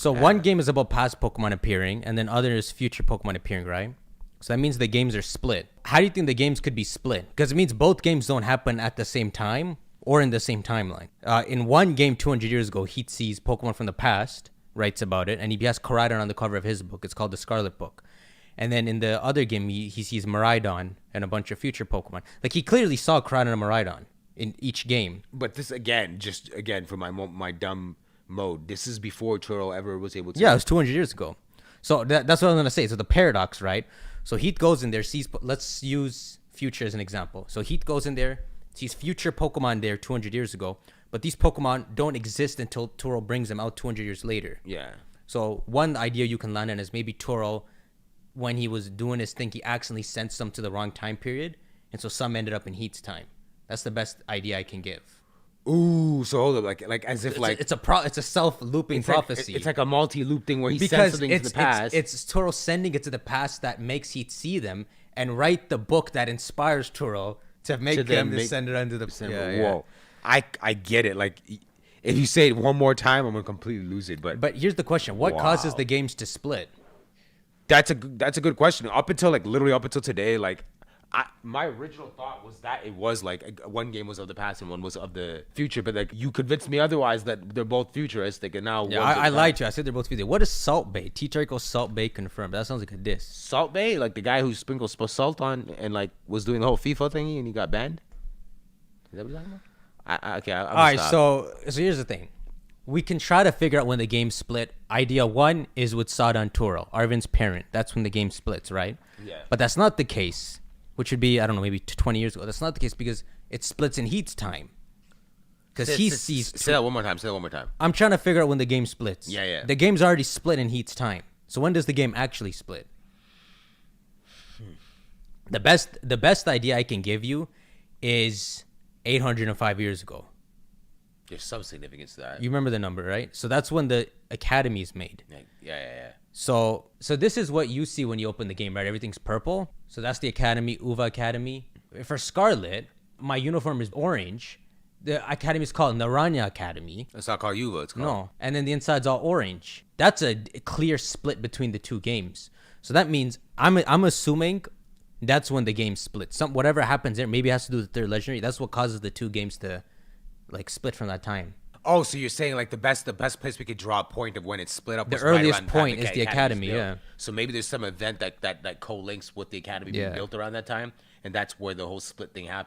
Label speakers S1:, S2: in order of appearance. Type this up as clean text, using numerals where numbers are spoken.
S1: So one game is about past Pokemon appearing, and then other is future Pokemon appearing, right? So that means the games are split. How do you think the games could be split? Because it means both games don't happen at the same time or in the same timeline. In one game 200 years ago, Heat sees Pokemon from the past, writes about it, and he has Koraidon on the cover of his book. It's called the Scarlet Book. And then in the other game, he sees Miraidon and a bunch of future Pokemon. Like, he clearly saw Koraidon and Miraidon in each game.
S2: But this, again, for my dumb mode, this is before Turo ever was able to...
S1: Yeah, it was 200 years ago. So that's what I'm going to say. So the paradox, right? So Heat goes in there, sees... Let's use future as an example. So Heat goes in there, sees future Pokemon there 200 years ago, but these Pokemon don't exist until Turo brings them out 200 years later.
S2: Yeah.
S1: So one idea you can land on is maybe Turo, when he was doing his thing, he accidentally sent some to the wrong time period, and so some ended up in Heat's time. That's the best idea I can give.
S2: Ooh, so hold up, like as if
S1: it's a self-looping prophecy.
S2: It's like a multi-loop thing where he sends something to the past.
S1: It's Turo sending it to the past that makes Heat see them and write the book that inspires Turo to make them to send it under the...
S2: Whoa. I get it. Like, if you say it one more time, I'm gonna completely lose it. But
S1: here's the question: what causes the games to split?
S2: That's a good question. Up until literally up until today, my original thought was that it was one game was of the past and one was of the future, but you convinced me otherwise that they're both futuristic, and now
S1: I lied to you. I said they're both futuristic. What is Salt Bay? TTar equals Salt Bay confirmed. That sounds like a diss.
S2: Salt Bay, like the guy who sprinkled salt on and was doing the whole FIFA thingy and he got banned. Is that what you're talking about? Okay. All
S1: right. So here's the thing. We can try to figure out when the game split. Idea one is with Sada and Turo, Arvin's parent. That's when the game splits, right?
S2: Yeah.
S1: But that's not the case. Which would be, I don't know, maybe 20 years ago. That's not the case because it splits in Heat's time. Because he sees...
S2: Say that one more time.
S1: I'm trying to figure out when the game splits.
S2: Yeah.
S1: The game's already split in Heat's time. So when does the game actually split? The best idea I can give you is 805 years ago.
S2: There's some significance to that.
S1: You remember the number, right? So that's when the Academy is made.
S2: Yeah.
S1: So this is what you see when you open the game, right? Everything's purple. So that's the Academy, Uva Academy. For Scarlet, my uniform is orange. The Academy is called Naranja Academy.
S2: It's not called Uva. It's called...
S1: No. And then the inside's all orange. That's a clear split between the two games. So that means I'm assuming that's when the game splits. Whatever happens there maybe it has to do with their legendary. That's what causes the two games to split from that time.
S2: Oh, so you're saying the best place we could draw a point of when it's split up.
S1: The earliest point is the Academy, yeah.
S2: So maybe there's some event that co-links with the Academy being built around that time, and that's where the whole split thing happened.